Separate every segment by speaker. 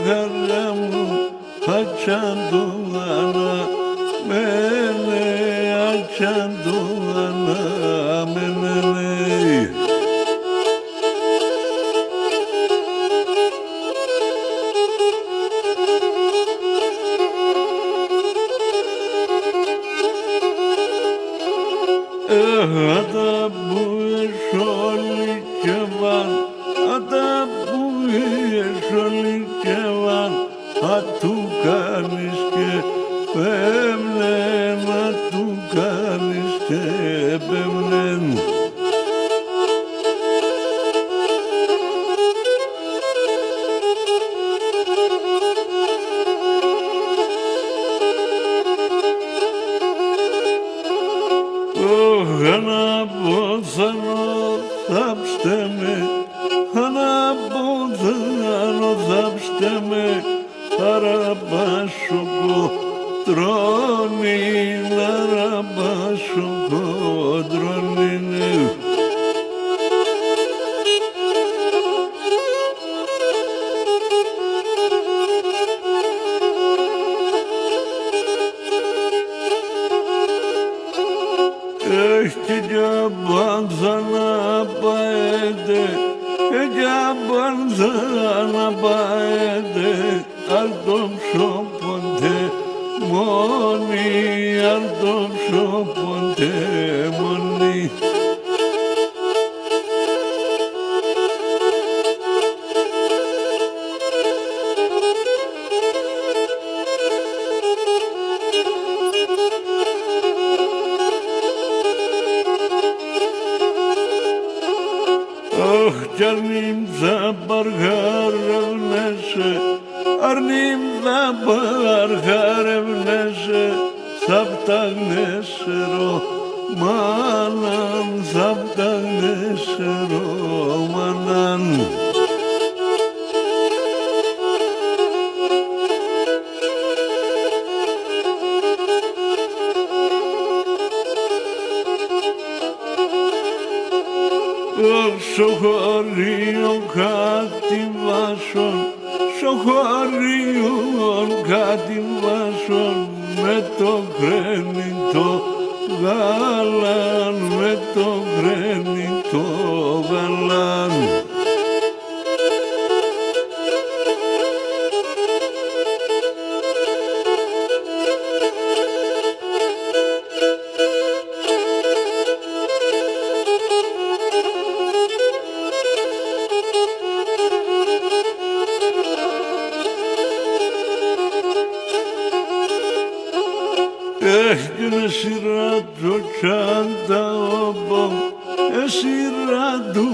Speaker 1: χαρά μου, ατσαντούανα, μένε, ατσαντούανα, μένε. Ada bu şoli kevan, ada bu şoli kevan, atu kaniske bemlen, atu kaniske bemlen. Ana bozano zapšteme, ana bozano zapšteme, arabašuko dronin, arabašuko dronin. Jaban sana baede, jaban sana baede, ardom şoponte moni, ardom şoponte moni. Arnim zabargarevneše, saptagnešero, manan, saptagnešero, manan. Σοχωρίων κάτι βάσων, σοχωρίων κάτι βάσων, με το κρένι το γάλαν, με το κρένι το γάλαν. Έχουνε σειρά το τσάντα όμπο, σειρά του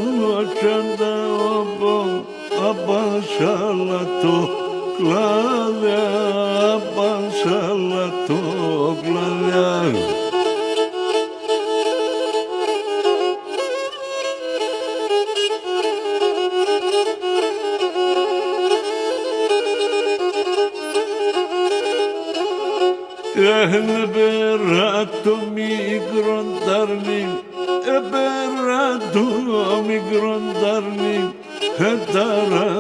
Speaker 1: τσάντα όμπο, απασάλα το κλάδια, απασάλα το κλάδια. Επέρα το μικρόν ταρνί, επέρα το μικρόν ταρνί, ετάρα